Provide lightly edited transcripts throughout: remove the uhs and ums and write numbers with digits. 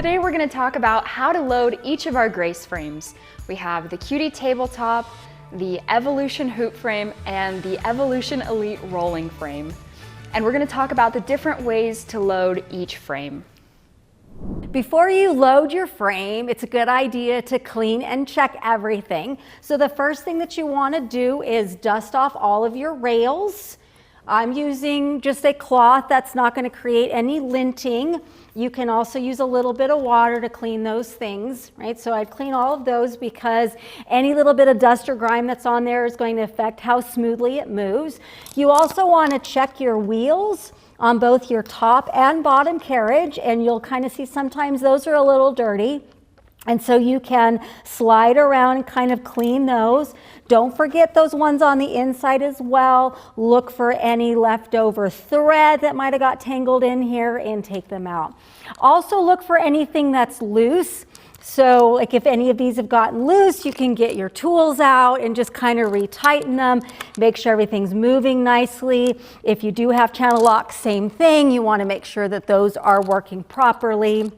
Today we're going to talk about how to load each of our Grace frames. We have the Cutie tabletop, the Evolution hoop frame, and the Evolution Elite rolling frame. And we're going to talk about the different ways to load each frame. Before you load your frame, it's a good idea to clean and check everything. So the first thing that you want to do is dust off all of your rails. I'm using just a cloth that's not going to create any linting. You can also use a little bit of water to clean those things, right? So I'd clean all of those because any little bit of dust or grime that's on there is going to affect how smoothly it moves. You also want to check your wheels on both your top and bottom carriage, and you'll kind of see sometimes those are a little dirty. And so you can slide around and kind of clean those. Don't forget those ones on the inside as well. Look for any leftover thread that might have got tangled in here and take them out. Also look for anything that's loose. So like if any of these have gotten loose, you can get your tools out and just kind of retighten them. Make sure everything's moving nicely. If you do have channel locks, same thing. You want to make sure that those are working properly.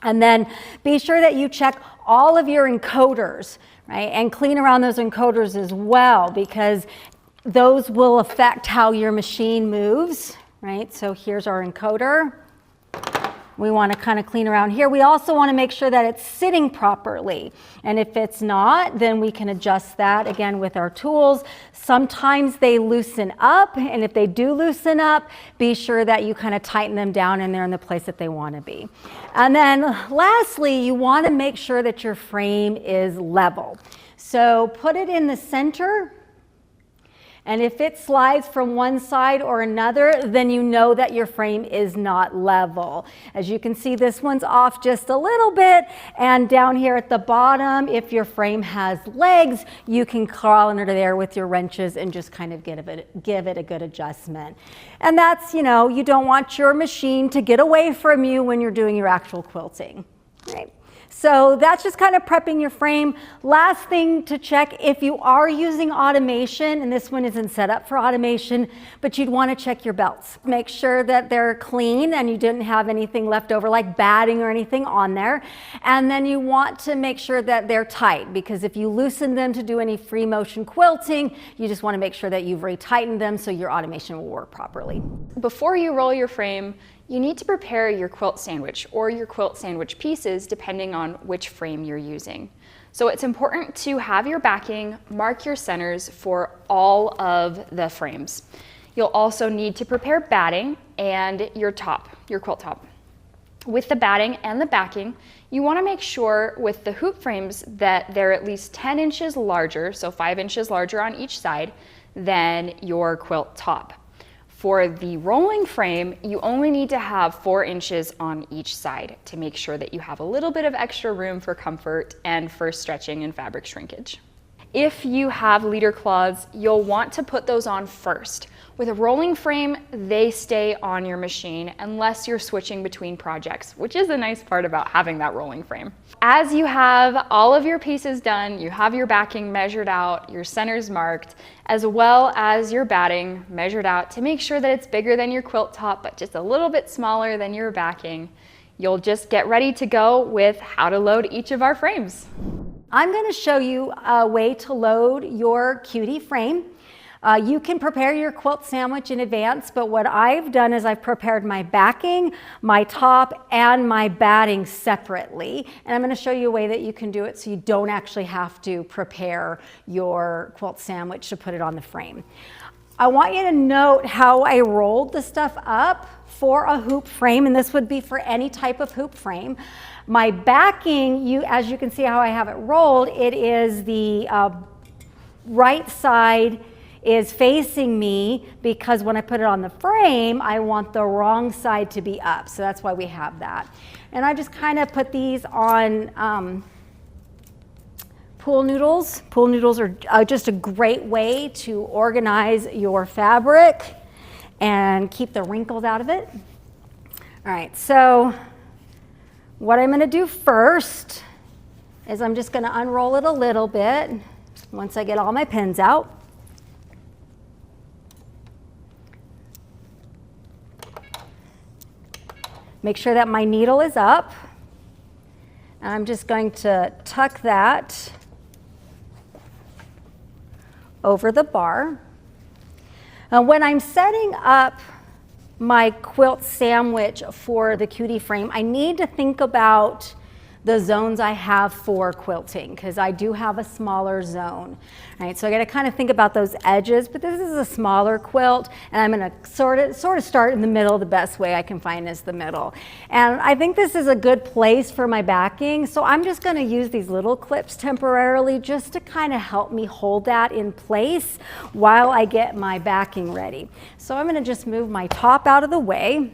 And then be sure that you check all of your encoders, right? And clean around those encoders as well, because those will affect how your machine moves, right? So here's our encoder. We want to kind of clean around here. We also want to make sure that it's sitting properly. And if it's not, then we can adjust that again with our tools. Sometimes they loosen up, and if they do loosen up, be sure that you kind of tighten them down and they're in the place that they want to be. And then lastly, you want to make sure that your frame is level. So put it in the center. And if it slides from one side or another, then you know that your frame is not level. As you can see, this one's off just a little bit. And down here at the bottom, if your frame has legs, you can crawl under there with your wrenches and just kind of give it a good adjustment. And that's, you know, you don't want your machine to get away from you when you're doing your actual quilting, right? So that's just kind of prepping your frame. Last thing to check, if you are using automation, and this one isn't set up for automation, but you'd want to check your belts. Make sure that they're clean and you didn't have anything left over like batting or anything on there. And then you want to make sure that they're tight, because if you loosen them to do any free motion quilting, you just want to make sure that you've retightened them so your automation will work properly. Before you roll your frame, you need to prepare your quilt sandwich or your quilt sandwich pieces depending on which frame you're using. So it's important to have your backing, mark your centers for all of the frames. You'll also need to prepare batting and your top, your quilt top. With the batting and the backing, you want to make sure with the hoop frames that they're at least 10 inches larger, so 5 inches larger on each side, than your quilt top. For the rolling frame, you only need to have 4 inches on each side to make sure that you have a little bit of extra room for comfort and for stretching and fabric shrinkage. If you have leader claws, you'll want to put those on first. With a rolling frame, they stay on your machine unless you're switching between projects, which is a nice part about having that rolling frame. As you have all of your pieces done, you have your backing measured out, your centers marked, as well as your batting measured out to make sure that it's bigger than your quilt top, but just a little bit smaller than your backing. You'll just get ready to go with how to load each of our frames. I'm going to show you a way to load your Cutie frame. You can prepare your quilt sandwich in advance, but what I've done is I've prepared my backing, my top, and my batting separately. And I'm going to show you a way that you can do it so you don't actually have to prepare your quilt sandwich to put it on the frame. I want you to note how I rolled the stuff up for a hoop frame, and this would be for any type of hoop frame. My backing, as you can see how I have it rolled, it is the right side is facing me, because when I put it on the frame, I want the wrong side to be up. So that's why we have that. And I just kind of put these on pool noodles. Pool noodles are just a great way to organize your fabric and keep the wrinkles out of it. All right, so what I'm going to do first is I'm just going to unroll it a little bit once I get all my pins out. Make sure that my needle is up. And I'm just going to tuck that over the bar. Now, when I'm setting up my quilt sandwich for the Cutie frame, I need to think about the zones I have for quilting, because I do have a smaller zone, right? So I got to kind of think about those edges, but this is a smaller quilt, and I'm going to sort of start in the middle. The best way I can find is the middle. And I think this is a good place for my backing, so I'm just going to use these little clips temporarily just to kind of help me hold that in place while I get my backing ready. So I'm going to just move my top out of the way.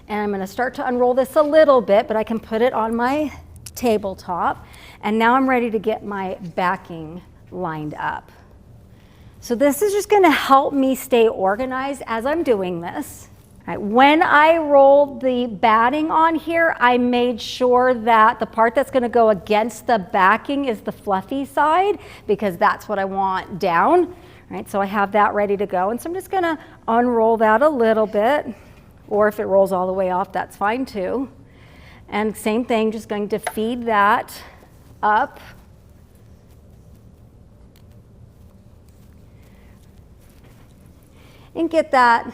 And I'm going to start to unroll this a little bit, but I can put it on my tabletop. And now I'm ready to get my backing lined up. So this is just going to help me stay organized as I'm doing this. All right, when I rolled the batting on here, I made sure that the part that's going to go against the backing is the fluffy side, because that's what I want down. All right, so I have that ready to go. And so I'm just going to unroll that a little bit. Or if it rolls all the way off, that's fine too. And same thing, just going to feed that up. And get that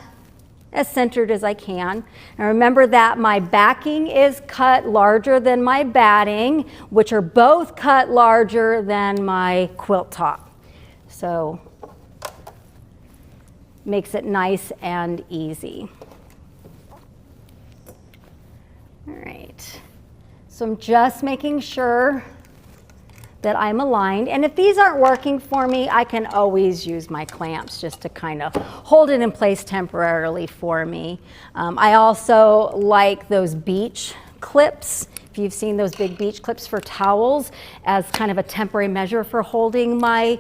as centered as I can. And remember that my backing is cut larger than my batting, which are both cut larger than my quilt top. So makes it nice and easy. All right, so I'm just making sure that I'm aligned. And if these aren't working for me, I can always use my clamps just to kind of hold it in place temporarily for me. I also like those beach clips. If you've seen those big beach clips for towels, as kind of a temporary measure for holding my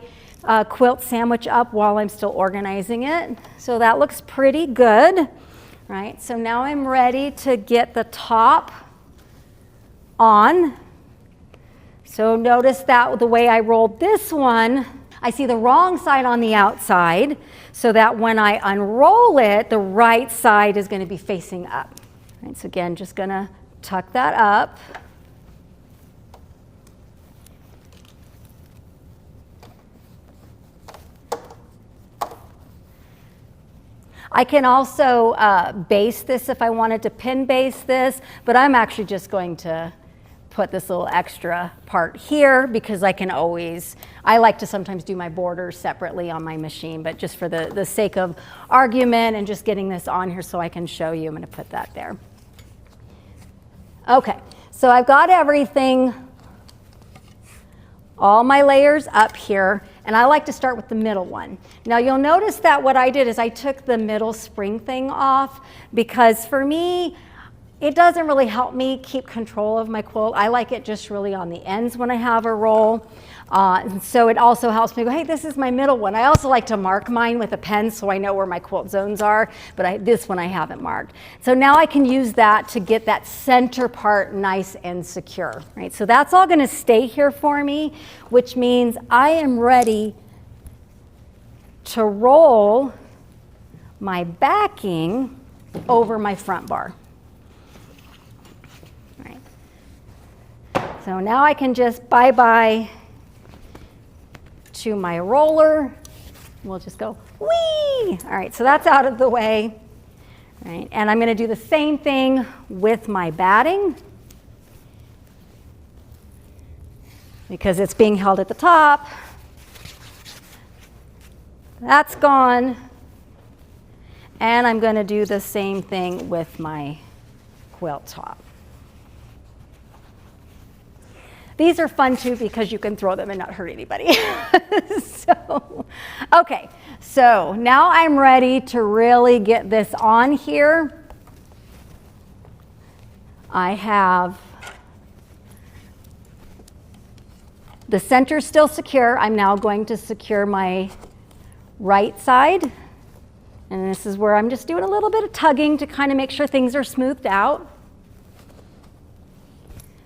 quilt sandwich up while I'm still organizing it. So that looks pretty good. Right, so now I'm ready to get the top on. So notice that the way I rolled this one, I see the wrong side on the outside, so that when I unroll it, the right side is going to be facing up. Right, so again, just going to tuck that up. I can also base this if I wanted to pin base this, but I'm actually just going to put this little extra part here because I can always, I like to sometimes do my borders separately on my machine, but just for the sake of argument and just getting this on here so I can show you, I'm going to put that there. Okay, so I've got everything, all my layers up here. And I like to start with the middle one. Now you'll notice that what I did is I took the middle spring thing off, because for me, it doesn't really help me keep control of my quilt. I like it just really on the ends when I have a roll. And so it also helps me go, hey, this is my middle one. I also like to mark mine with a pen so I know where my quilt zones are, but this one I haven't marked. So now I can use that to get that center part nice and secure, right? So that's all gonna stay here for me, which means I am ready to roll my backing over my front bar. Right. So now I can just bye-bye to my roller. We'll just go, whee! All right, so that's out of the way. All right, and I'm going to do the same thing with my batting, because it's being held at the top. That's gone. And I'm going to do the same thing with my quilt top. These are fun too because you can throw them and not hurt anybody. Okay, so now I'm ready to really get this on here. I have the center still secure. I'm now going to secure my right side. And this is where I'm just doing a little bit of tugging to kind of make sure things are smoothed out.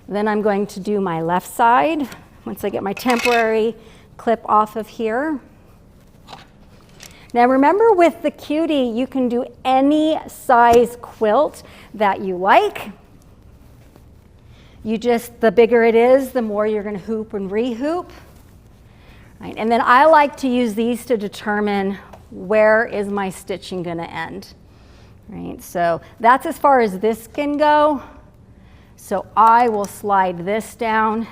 Then I'm going to do my left side once I get my temporary clip off of here. Now remember, with the Cutie, you can do any size quilt that you like. The bigger it is, the more you're going to hoop and re-hoop. Right, and then I like to use these to determine where is my stitching going to end. Right, so that's as far as this can go. So I will slide this down,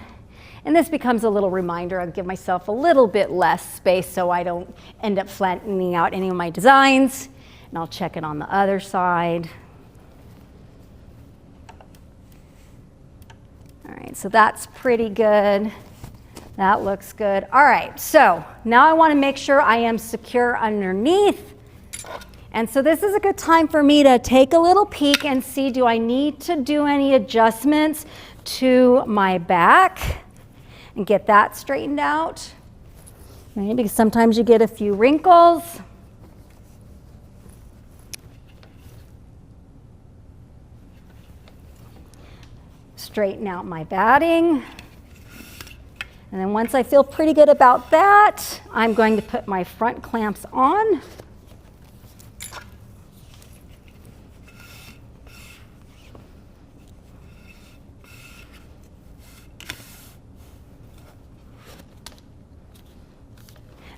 and this becomes a little reminder. I'll give myself a little bit less space so I don't end up flattening out any of my designs. And I'll check it on the other side. All right, so that's pretty good. That looks good. All right, so now I want to make sure I am secure underneath. And so this is a good time for me to take a little peek and see, do I need to do any adjustments to my back and get that straightened out? Right, because sometimes you get a few wrinkles. Straighten out my batting. And then once I feel pretty good about that, I'm going to put my front clamps on.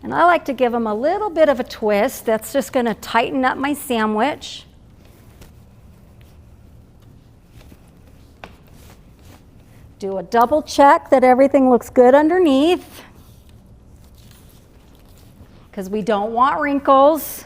And I like to give them a little bit of a twist. That's just going to tighten up my sandwich. Do a double check that everything looks good underneath, because we don't want wrinkles.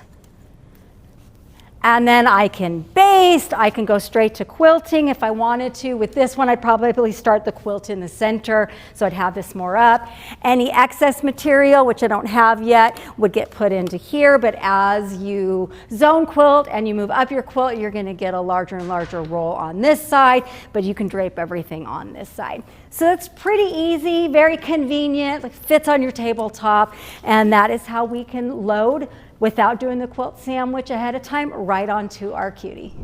And then I can baste, I can go straight to quilting if I wanted to. With this one, I'd probably start the quilt in the center, so I'd have this more up. Any excess material, which I don't have yet, would get put into here, but as you zone quilt and you move up your quilt, you're gonna get a larger and larger roll on this side, but you can drape everything on this side. So it's pretty easy, very convenient, like fits on your tabletop, and that is how we can load without doing the quilt sandwich ahead of time right onto our Cutie.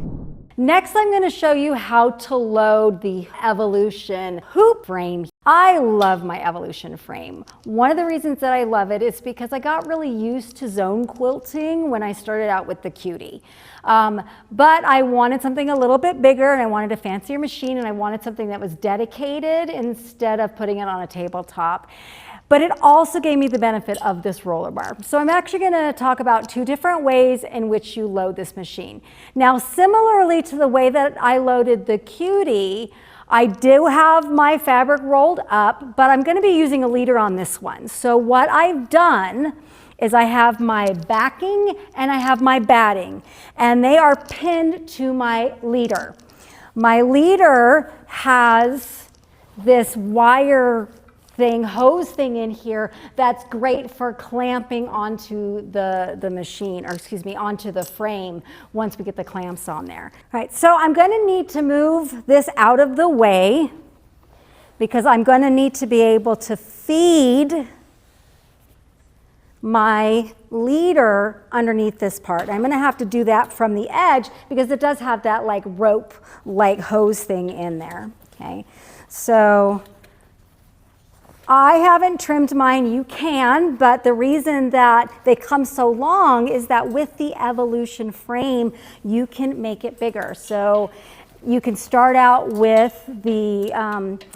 Next, I'm going to show you how to load the Evolution hoop frame. I love my Evolution frame. One of the reasons that I love it is because I got really used to zone quilting when I started out with the Cutie. But I wanted something a little bit bigger, and I wanted a fancier machine, and I wanted something that was dedicated instead of putting it on a tabletop. But it also gave me the benefit of this roller bar. So I'm actually going to talk about two different ways in which you load this machine. Now, similarly to the way that I loaded the Cutie, I do have my fabric rolled up, but I'm going to be using a leader on this one. So what I've done is I have my backing and I have my batting, and they are pinned to my leader. My leader has this wire hose thing in here that's great for clamping onto the machine, or excuse me, onto the frame once we get the clamps on there. All right, so I'm going to need to move this out of the way because I'm going to need to be able to feed my leader underneath this part. I'm going to have to do that from the edge because it does have that like rope like hose thing in there. Okay, so I haven't trimmed mine, you can, but the reason that they come so long is that with the Evolution frame, you can make it bigger. So you can start out with the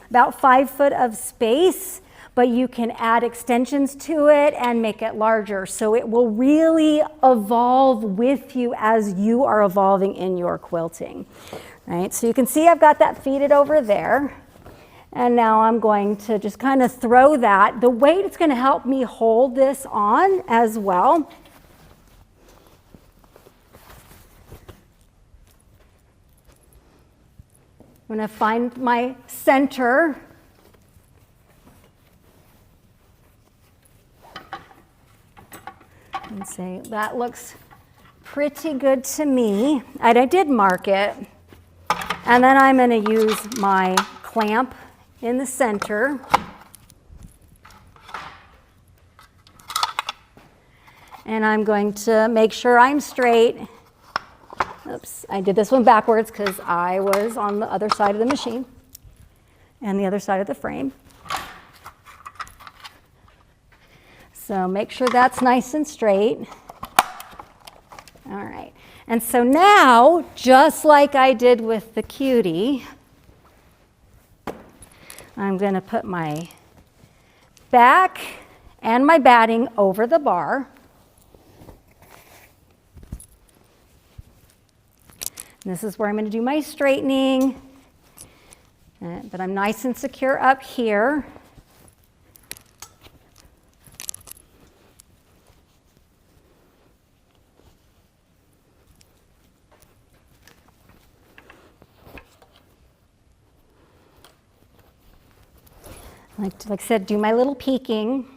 about 5 foot of space, but you can add extensions to it and make it larger. So it will really evolve with you as you are evolving in your quilting. Right? So you can see I've got that feeded over there. And now I'm going to just kind of throw that. The weight is going to help me hold this on as well. I'm going to find my center. And say, that looks pretty good to me. And I did mark it. And then I'm going to use my clamp in the center. And I'm going to make sure I'm straight. Oops, I did this one backwards because I was on the other side of the machine and the other side of the frame. So make sure that's nice and straight. All right, and so now, just like I did with the Cutie, I'm going to put my back and my batting over the bar. And this is where I'm going to do my straightening, but I'm nice and secure up here. Like I said, do my little peeking.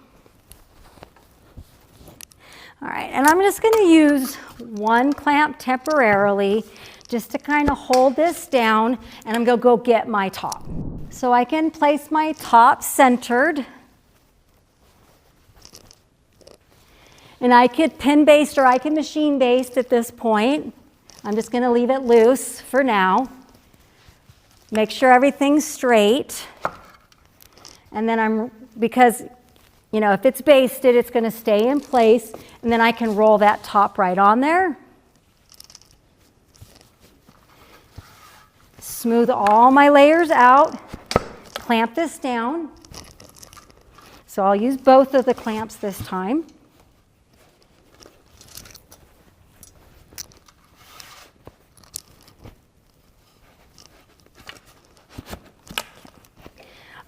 All right, and I'm just going to use one clamp temporarily just to kind of hold this down, and I'm going to go get my top. So I can place my top centered. And I could pin baste or I can machine baste at this point. I'm just going to leave it loose for now. Make sure everything's straight. And then because, you know, if it's basted, it's going to stay in place. And then I can roll that top right on there. Smooth all my layers out. Clamp this down. So I'll use both of the clamps this time.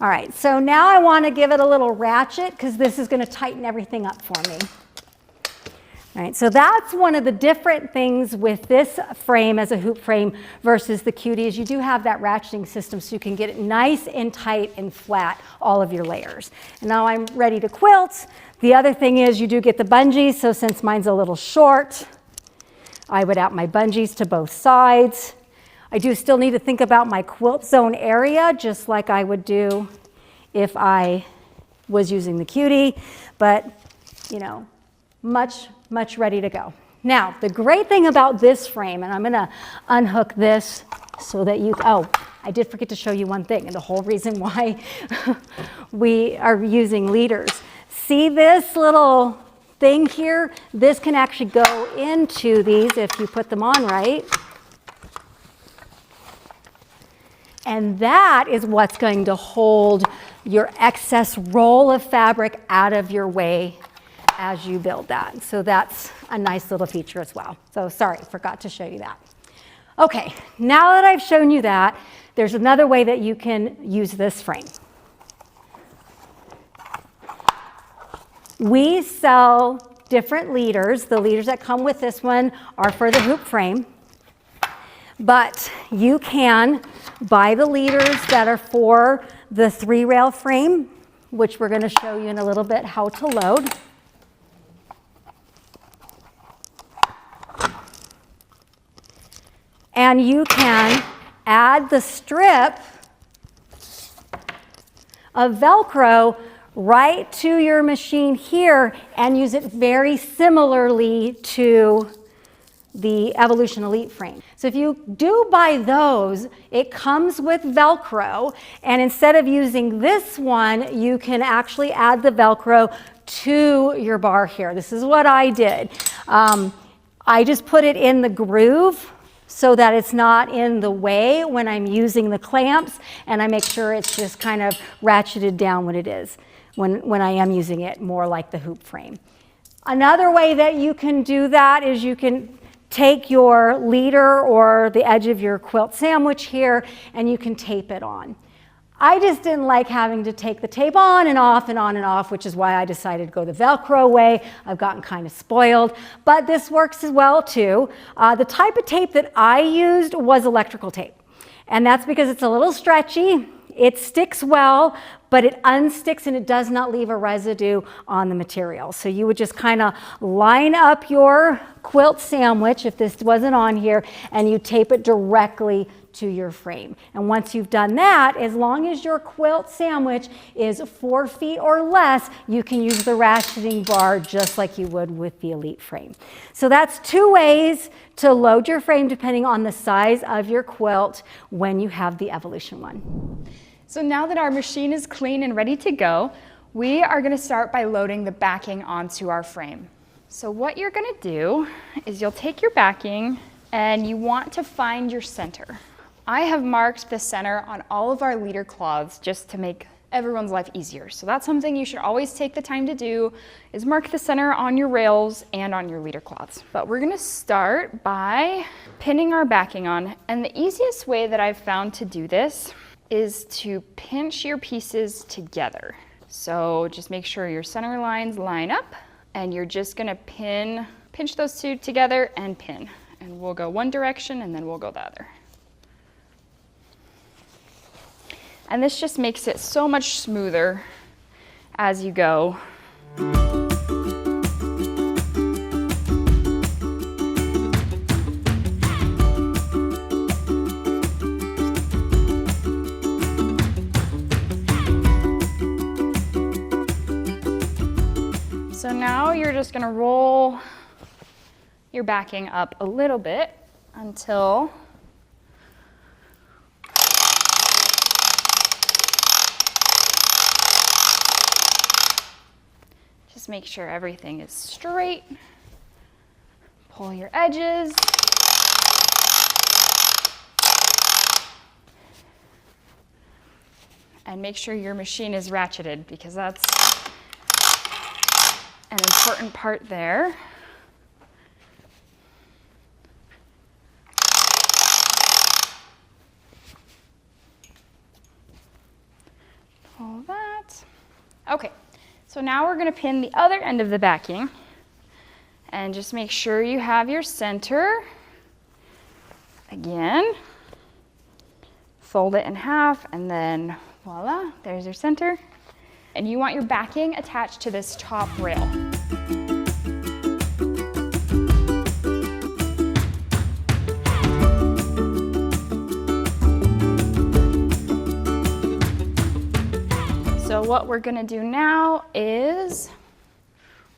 All right, so now I want to give it a little ratchet because this is going to tighten everything up for me. All right, so that's one of the different things with this frame as a hoop frame versus the Cutie is you do have that ratcheting system so you can get it nice and tight and flat, all of your layers. And now I'm ready to quilt. The other thing is you do get the bungees, so since mine's a little short, I would add my bungees to both sides. I do still need to think about my quilt zone area, just like I would do if I was using the Cutie, but you know, much ready to go. Now, the great thing about this frame, and I'm gonna unhook this so that you, oh, I did forget to show you one thing, and the whole reason why we are using leaders. See this little thing here? This can actually go into these if you put them on right. And that is what's going to hold your excess roll of fabric out of your way as you build that. So that's a nice little feature as well. So sorry, forgot to show you that. Okay, now that I've shown you that, there's another way that you can use this frame. We sell different leaders. The leaders that come with this one are for the hoop frame. But you can buy the leaders that are for the 3-rail frame, which we're going to show you in a little bit how to load. And you can add the strip of Velcro right to your machine here and use it very similarly to the Evolution Elite frame. So if you do buy those, it comes with Velcro, and instead of using this one, you can actually add the Velcro to your bar here. This is what I did. I just put it in the groove so that it's not in the way when I'm using the clamps, and I make sure it's just kind of ratcheted down when it is, when I am using it more like the hoop frame. Another way that you can do that is you can take your leader or the edge of your quilt sandwich here and you can tape it on. I just didn't like having to take the tape on and off and on and off, which is why I decided to go the Velcro way. I've gotten kind of spoiled, but this works as well too. The type of tape that I used was electrical tape, and that's because it's a little stretchy. It sticks well, but it unsticks and it does not leave a residue on the material. So you would just kind of line up your quilt sandwich, if this wasn't on here, and you tape it directly to your frame. And once you've done that, as long as your quilt sandwich is 4 feet or less, you can use the ratcheting bar just like you would with the Elite frame. So that's 2 ways to load your frame depending on the size of your quilt when you have the Evolution one. So now that our machine is clean and ready to go, we are going to start by loading the backing onto our frame. So what you're going to do is you'll take your backing and you want to find your center. I have marked the center on all of our leader cloths just to make everyone's life easier. So that's something you should always take the time to do, is mark the center on your rails and on your leader cloths. But we're gonna start by pinning our backing on. And the easiest way that I've found to do this is to pinch your pieces together. So just make sure your center lines line up, and you're just gonna pinch those two together and pin. And we'll go one direction and then we'll go the other. And this just makes it so much smoother as you go. So now you're just gonna roll your backing up a little bit until just make sure everything is straight. Pull your edges. And make sure your machine is ratcheted, because that's an important part there. Pull that. Okay, so now we're gonna pin the other end of the backing, and just make sure you have your center. Again, fold it in half, and then voila, there's your center. And you want your backing attached to this top rail. So what we're gonna do now is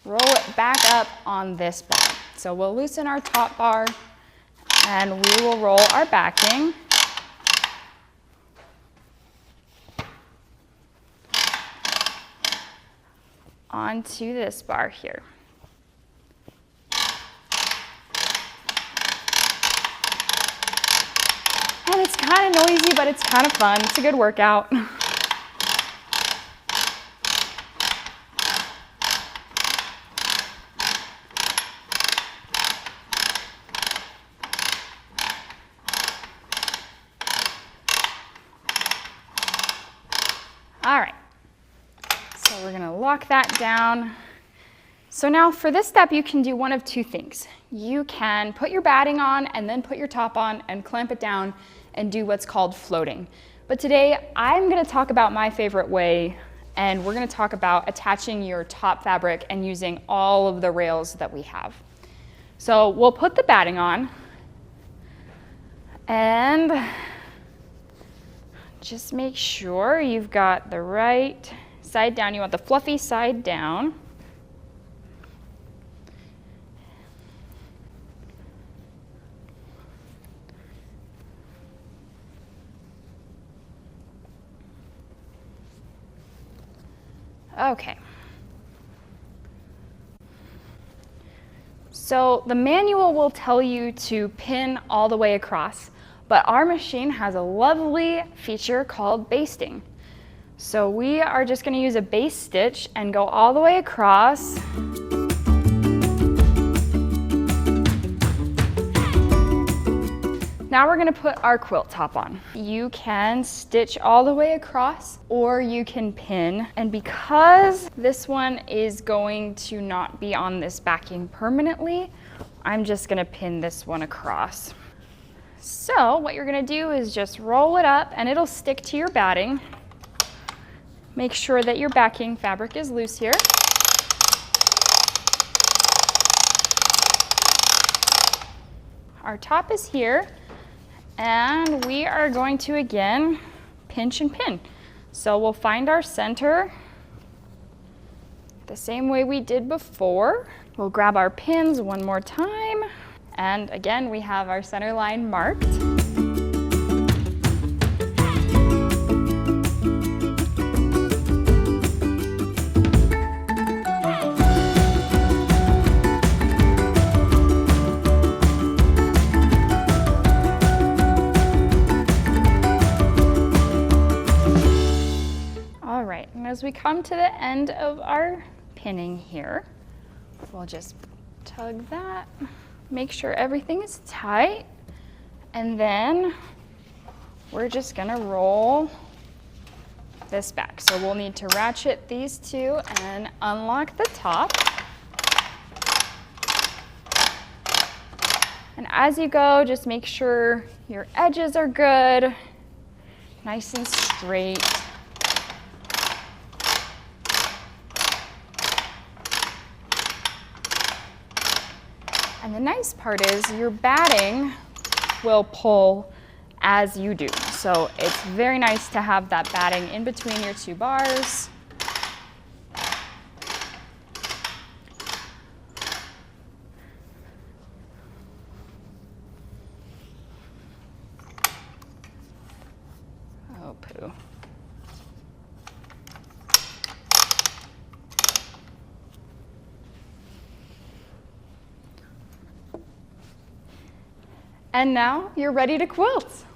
roll it back up on this bar. So we'll loosen our top bar, and we will roll our backing onto this bar here. And it's kind of noisy, but it's kind of fun. It's a good workout. All right. So we're gonna lock that down. So now for this step, you can do one of two things. You can put your batting on and then put your top on and clamp it down and do what's called floating. But today, I'm gonna talk about my favorite way, and we're gonna talk about attaching your top fabric and using all of the rails that we have. So we'll put the batting on, and just make sure you've got the right side down. You want the fluffy side down. Okay. So the manual will tell you to pin all the way across, but our machine has a lovely feature called basting. So we are just going to use a base stitch and go all the way across. Now we're going to put our quilt top on. You can stitch all the way across, or you can pin. And because this one is going to not be on this backing permanently, I'm just going to pin this one across. So what you're going to do is just roll it up, and it'll stick to your batting. Make sure that your backing fabric is loose here. Our top is here, and we are going to again pinch and pin. So we'll find our center the same way we did before. We'll grab our pins one more time, and again we have our center line marked. as we come to the end of our pinning here, we'll just tug that, make sure everything is tight, and then we're just gonna roll this back. So we'll need to ratchet these two and unlock the top. And as you go, just make sure your edges are good, nice and straight. And the nice part is your batting will pull as you do. So it's very nice to have that batting in between your two bars. Oh, poo. And now you're ready to quilt.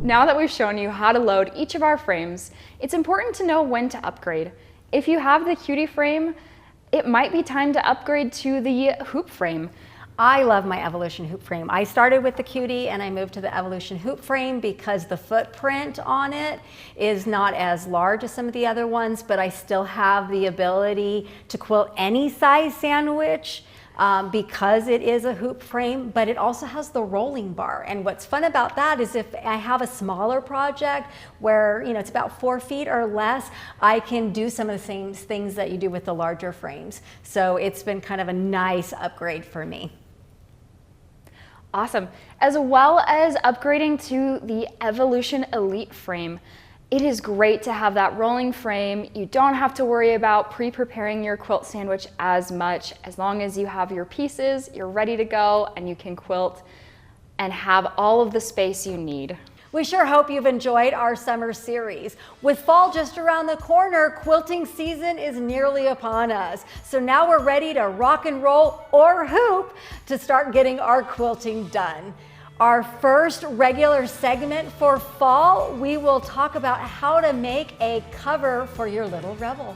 Now that we've shown you how to load each of our frames, it's important to know when to upgrade. If you have the Cutie frame, it might be time to upgrade to the hoop frame. I love my Evolution hoop frame. I started with the Cutie and I moved to the Evolution hoop frame because the footprint on it is not as large as some of the other ones, but I still have the ability to quilt any size sandwich because it is a hoop frame, but it also has the rolling bar. And what's fun about that is if I have a smaller project where, you know, it's about 4 feet or less, I can do some of the same things that you do with the larger frames. So it's been kind of a nice upgrade for me. Awesome. As well as upgrading to the Evolution Elite frame, it is great to have that rolling frame. You don't have to worry about pre-preparing your quilt sandwich as much. As long as you have your pieces, you're ready to go and you can quilt and have all of the space you need. We sure hope you've enjoyed our summer series. With fall just around the corner, quilting season is nearly upon us. So now we're ready to rock and roll or hoop to start getting our quilting done. Our first regular segment for fall, we will talk about how to make a cover for your little rebel.